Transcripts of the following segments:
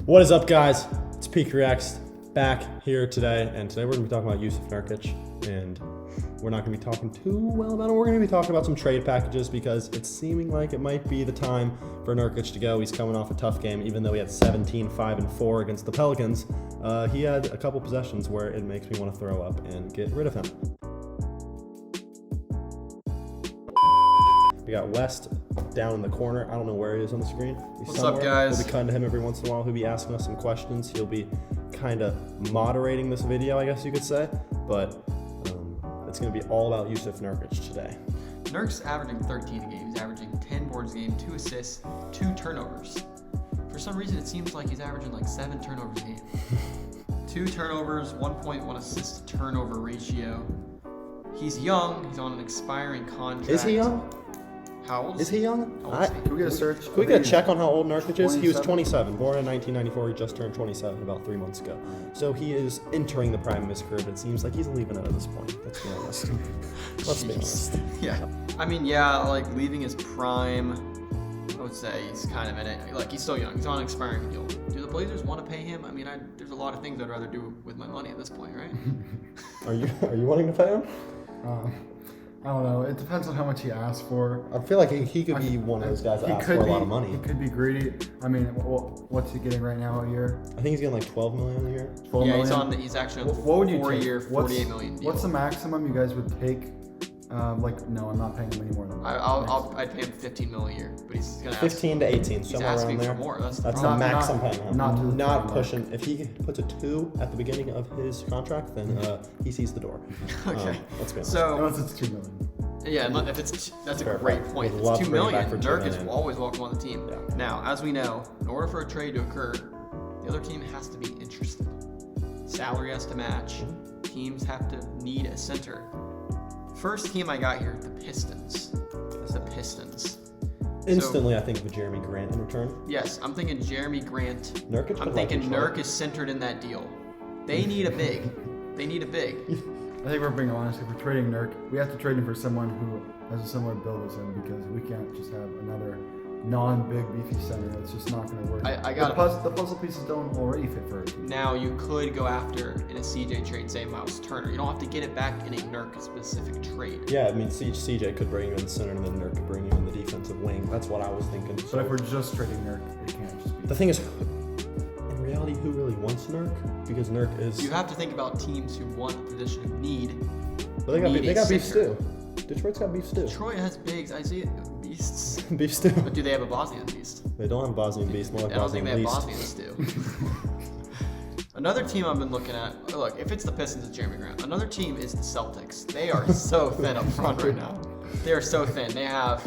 What is up, guys? It's Peak Reacts back here today, and today we're going to be talking about Jusuf Nurkic, and we're not going to be talking too well about it. We're going to be talking about some trade packages because it's seeming like it might be the time for Nurkic to go. He's coming off a tough game, even though he had 17, 5, and 4 against the Pelicans. He had a couple possessions where it makes me want to throw up and get rid of him. We got West down in the corner. I don't know where he is on the screen. He's What's somewhere. up, guys? We'll be cutting to him every once in a while. He'll be asking us some questions. He'll be kind of moderating this video, I guess you could say. But it's going to be all about Jusuf Nurkic today. Nurk's averaging 13 a game. He's averaging 10 boards a game, 2 assists, 2 turnovers. For some reason, it seems like he's averaging like 7 turnovers a game. 2 turnovers, 1.1 assist to turnover ratio. He's young. He's on an expiring contract. Is he young? How old Is he young? Can we get a search? Can we get a check on how old Nurkic is? He was 27. 27, born in 1994. He just turned 27 about 3 months ago. So he is entering the prime of his career, but it seems like he's leaving it at this point. Let's be honest. Let's be honest. Yeah. I mean, yeah, like leaving his prime, I would say he's kind of in it. Like, he's still young. He's on an expiring deal. Do the Blazers want to pay him? I mean, there's a lot of things I'd rather do with my money at this point, right? Are you wanting to pay him? I don't know. It depends on how much he asks for. I feel like he could be one of those guys that asks for a lot of money. He could be greedy. I mean, what's he getting right now a year? I think he's getting like 12 million a year. 12 Yeah, million? he's actually on the What would you 4-year, take? $48 million deal. What's the maximum you guys would take? No, I'm not paying him any more than that. I'd pay him $15 million a year, but he's gonna 15 to 18, He's somewhere around asking there. for more. That's the That's the problem. max I'm paying him. not to the Not 20 pushing. If he puts a 2 at the beginning of his contract, then he sees the door. Okay. Let's be honest. So Unless it's $2 million. yeah, that's a Fair great point. point. Would If love it's $2 to bring him million. back for $2 Nurkic million. will always welcome on the team. Yeah. Now, as we know, in order for a trade to occur, the other team has to be interested. Salary has to match. Teams have to need a center. First team I got here, the Pistons. It's the Pistons. Instantly, I think of a Jeremy Grant in return. Yes, I'm thinking Jeremy Grant. Nurkic. I'm thinking Nurk is centered in that deal. They need a big. They need a big. I think we're being honest. If we're trading Nurk, we have to trade him for someone who has a similar build as him because we can't just have another non-big beefy center. It's just not going to work. The puzzle pieces don't already fit for a team. Now you could go after in a CJ trade, say Miles Turner. You don't have to get it back in a Nurk specific trade. Yeah, I mean, CJ could bring you in the center, and then Nurk could bring you in the defensive wing. That's what I was thinking. But if we're just trading Nurk, it can't just be. The thing is, in reality, who really wants Nurk? Because Nurk is. You have to think about teams who want a position of need. But they got beef stew. Detroit's got beef stew. Detroit has bigs. I see it. Beasts. Beef stew. But do they have a Bosnian beast? They don't have Bosnian beast. More like I don't think Bosnian they have beast. Bosnian stew. Another team I've been looking at. Look, if it's the Pistons, it's Jeremy Grant. Another team is the Celtics. They are so thin up front right now. They are so thin. They have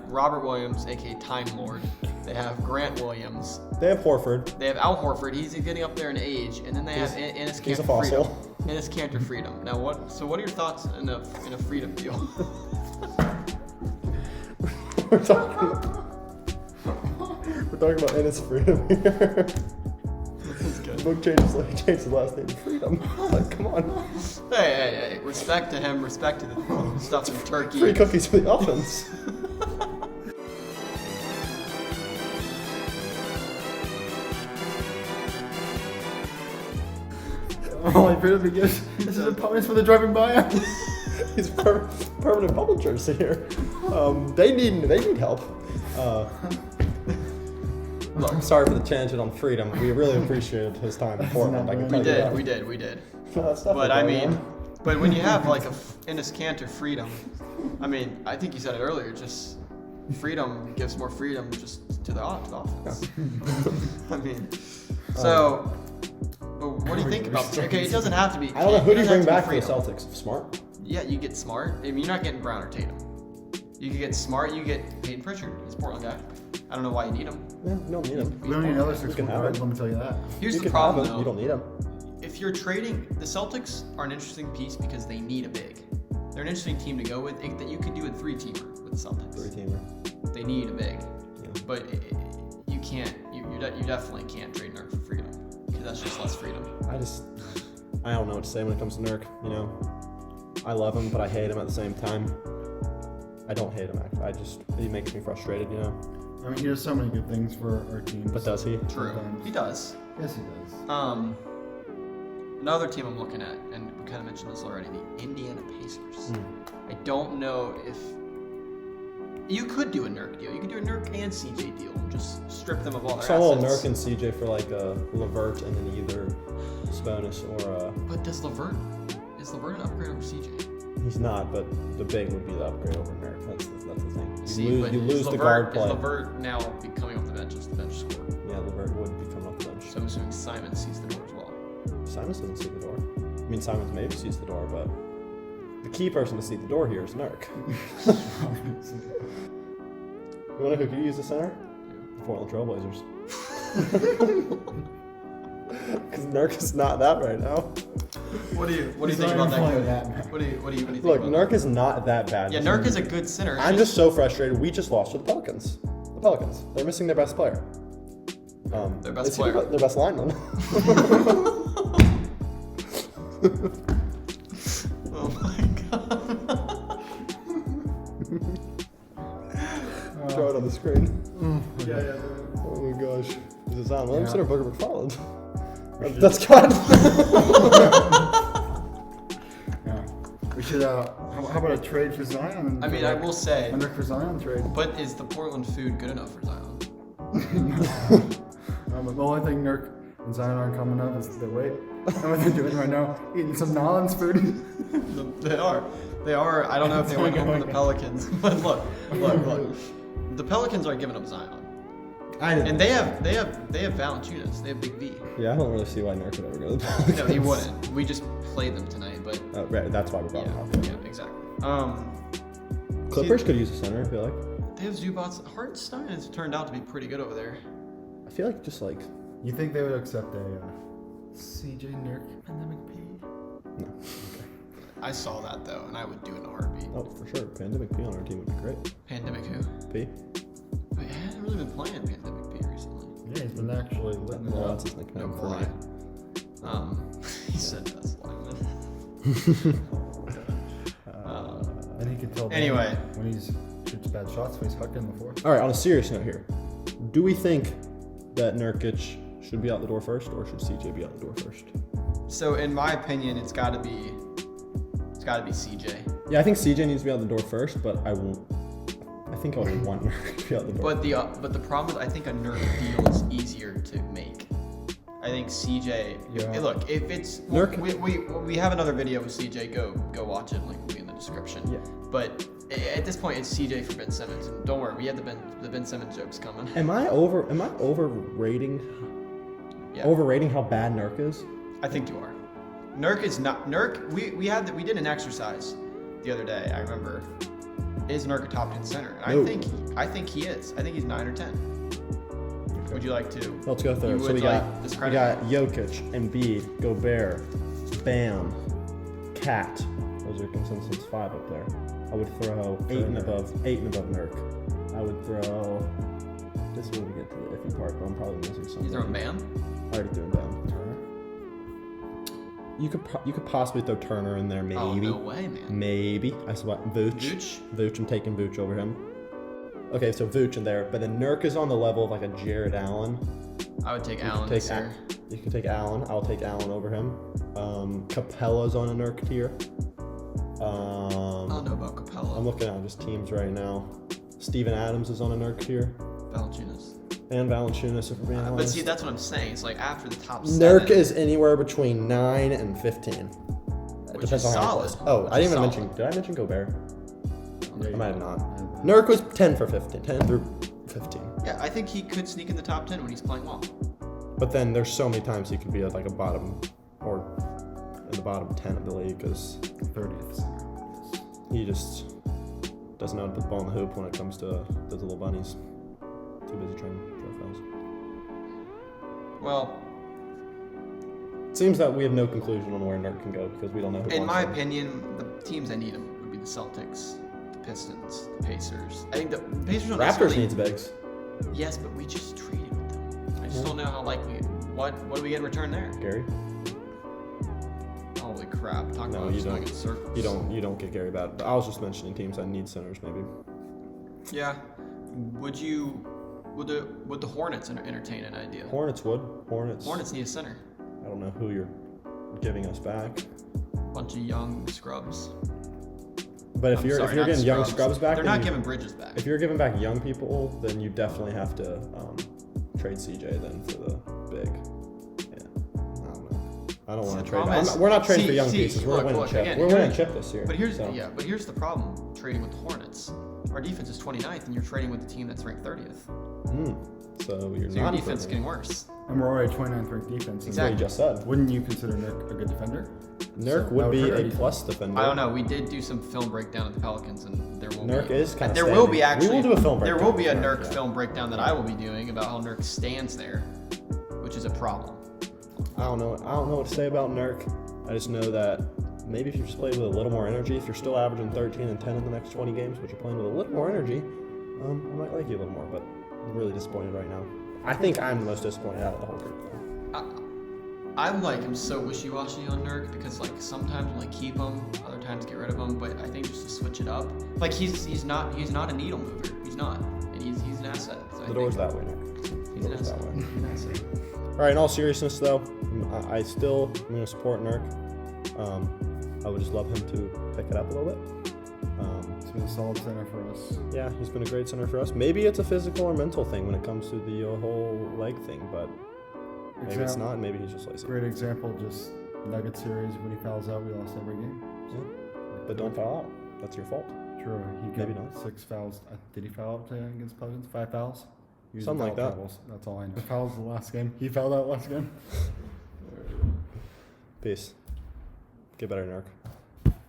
Robert Williams, aka Time Lord. They have Grant Williams. They have Horford. They have Al Horford. He's getting up there in age, and then they have Enes He's a Kanter fossil. Freedom. Enes Kanter Freedom. Now what? So what are your thoughts in a Freedom deal? We're talking about Enes Freedom here. Book changed his last name to Freedom. Like, come on. Hey, respect to him. Respect to the stuff in Turkey. Free cookies for the ovens. Only Freedom because this is opponents for the driving by. He's permanent publishers here. They need help. Look, I'm sorry for the tangent on Freedom. We really appreciated his time in Portland. I can tell you that. We did. No, that's definitely But I going mean, on. but when you have like a Enes Kanter Freedom, I mean, I think you said it earlier. Just freedom gives more freedom just to the offense. I mean, so. But what do you think about this? Okay, it doesn't have to be. I don't know. Who do you bring back for the Freedom. Celtics? Smart? Yeah, you get Smart. I mean, you're not getting Brown or Tatum. You could get Smart. You get Peyton Pritchard. He's a Portland guy. I don't know why you need him. Yeah, you don't need him. We don't need another 6 can have guard. it. Let me tell you that. Here's You the can problem, have him. though. You don't need him. If you're trading, the Celtics are an interesting piece because they need a big. They're an interesting team to go with that you could do a 3-teamer with the Celtics. 3-teamer. They need a big, Yeah. but you can't. You definitely can't trade Nurk for freedom because that's just less freedom. I don't know what to say when it comes to Nurk. You know, I love him, but I hate him at the same time. I don't hate him. Actually, he makes me frustrated. You know. I mean, he does so many good things for our team. But does he? True. Sometimes. He does. Yes, he does. Another team I'm looking at, and we kind of mentioned this already, the Indiana Pacers. I don't know if you could do a Nurk deal. You could do a Nurk and CJ deal and just strip them of all their So assets. Nurk and CJ for like a LeVert and then either Sponis or But is LeVert an upgrade over CJ? He's not, but the big would be the upgrade over Nurk. That's the thing. You But lose is the guard play. Is LeVert now be coming off the bench as the bench scorer? Yeah, LeVert would be coming off the bench. So I'm assuming Simon sees the door as well. Simons doesn't see the door. I mean, Simons maybe sees the door, but the key person to see the door here is Nurk. You want to who could use the center? The Portland Trailblazers. Because Nurk is not that right now. What do you think about that? What do you think? Look, about Nurk is not that bad. Yeah, Nurk is a good center. I'm just so frustrated. We just lost to the Pelicans. The Pelicans. They're missing their best player. Their best player. Their best lineman. Oh my god. Throw it on the screen. Yeah. Oh my gosh. Is it Zion Williamson or Booker McFarland? That's God. Yeah. We should. How about a trade for Zion? I mean, I will say. A Nurk for Zion trade. But is the Portland food good enough for Zion? The only thing Nurk and Zion aren't coming up is their weight. And what they're doing right now, eating some Nolan's food. They are. I don't know if they went home for the Pelicans, but look. The Pelicans are giving up Zion, and they have Valanciunas. They have Big V. Yeah, I don't really see why Nurk would ever go to the Pelicans. No, he wouldn't. We just played them tonight, but Right, that's why we brought him up. yeah, exactly. Clippers could use a center, I feel like. They have Zubats. Hartenstein has turned out to be pretty good over there. I feel like just like... You think they would accept a CJ Nurk pandemic P? No. I saw that though, and I would do it in a heartbeat. Oh, for sure. Pandemic P on our team would be great. Pandemic who? P? Wait, I haven't really been playing Pandemic P recently. Yeah, he's been actually letting it Well, up. that's his nickname No for lie. me. He said best lineman. And he could tell Anyway. when he's shoots bad shots, when he's hucking in the fourth. All right, on a serious note here. Do we think that Nurkic should be out the door first, or should CJ be out the door first? So in my opinion, it's got to be CJ. Yeah, I think CJ needs to be out the door first, but I think I would want Nurkic to be out the door. But the problem is, I think a Nurk deal is easier to make. I think CJ. Yeah. Look, if it's Nurk- we have another video with CJ. Go watch it. Link will be in the description. Yeah. But at this point, it's CJ for Ben Simmons, and don't worry, we had the Ben Simmons jokes coming. Am I overrating how bad Nurk is? I think you are. Nurk is not Nurk. We did an exercise the other day. I remember. Is Nurk a top 10 center? And No. I think he is. I think he's 9 or 10. Okay. Would you like to? Let's go through. You So would we like got discredit Jokic, Embiid, Gobert, Bam, Cat. Those are consensus 5 up there. I would throw 8 and above Nurk. I would throw. This is when we get to the iffy part, but I'm probably missing something. You throwing Bam? I already threw him down. You could possibly throw Turner in there, maybe. Oh, no way, man. Maybe. I saw Vooch. Vooch? I'm taking Vooch over him. Okay, so Vooch in there, but then Nurk is on the level of like a Jared Allen. I would take You Allen. can Sir. You can take Allen. I'll take Allen over him. Capella's on a Nurk tier. I don't know about Capella. I'm looking at just teams right now. Steven Adams is on a Nurk tier. Valanciunas. And Valanciunas, if we're being But honest. see, that's what I'm saying. It's like after the top 7. Nurk is anywhere between 9 and 15. It Which depends is on how solid. it plays. Oh, Which I didn't is even solid. mention. Did I mention Gobert? Yeah, I might have not. Yeah. Nurk was 10 for 15. 10 through 15. Yeah, I think he could sneak in the top 10 when he's playing well. But then there's so many times he could be at like a bottom or in the bottom 10 of the league because 30th. he just doesn't know how to put the ball in the hoop when it comes to those little bunnies. Too busy trying to throw fouls. Well, It seems that we have no conclusion on where Nurk can go because we don't know who in wants my him. opinion, the teams that need him would be the Celtics, the Pistons, the Pacers. I think the Pacers don't Raptors necessarily- needs bigs. Yes, but we just traded with them. I just don't know how likely. What do we get in return there? Gary? Holy crap! Talk No, about you just going don't. in circles. You don't get Gary bad. I was just mentioning teams that need centers maybe. Yeah. Would you Would the Hornets entertain an idea? Hornets would. Hornets need a center. I don't know who you're giving us back. Bunch of young scrubs. But if you're getting young scrubs back, they're not giving Bridges back. If you're giving back young people, then you definitely have to trade CJ then for the big. Yeah, I don't know. I don't want to trade. We're not trading for young pieces. We're winning chip. We're winning chip this year. But here's the problem trading with the Hornets. Our defense is 29th, and you're trading with a team that's ranked 30th. So your defense is getting worse. And we're already 29th ranked defense. Exactly. That's what you just said. Wouldn't you consider Nurk a good defender? Nurk would be a plus defender. I don't know. We did do some film breakdown at the Pelicans, and there will Nurk be. is kind of. There will be actually. We will do a film breakdown. There will be a Nurk film breakdown that I will be doing about how Nurk stands there, which is a problem. I don't know what to say about Nurk. I just know that maybe if you just play with a little more energy, if you're still averaging 13 and 10 in the next 20 games, but you're playing with a little more energy, I might like you a little more. But I'm really disappointed right now. I think I'm the most disappointed out of the whole group. I'm so wishy-washy on Nurk because sometimes I'm keep him, other times get rid of him. But I think just to switch it up, he's not a needle mover. He's not, and he's an asset. So the door's that way, Nurk. He's an asset. All right. In all seriousness, though, I'm going to support Nurk. I would just love him to pick it up a little bit. He's been a solid center for us. Yeah, he's been a great center for us. Maybe it's a physical or mental thing when it comes to the whole leg thing, but maybe it's not. Maybe he's just lazy. Great example, just Nugget series. When he fouls out, we lost every game. Yeah. But don't foul out. That's your fault. True. He Maybe got not. 6 fouls. Did he foul out today against Pelicans? 5 fouls? Something like that. Troubles. That's all I know. The fouls the last game. He fouled out last game. Peace. Get better, Nurk.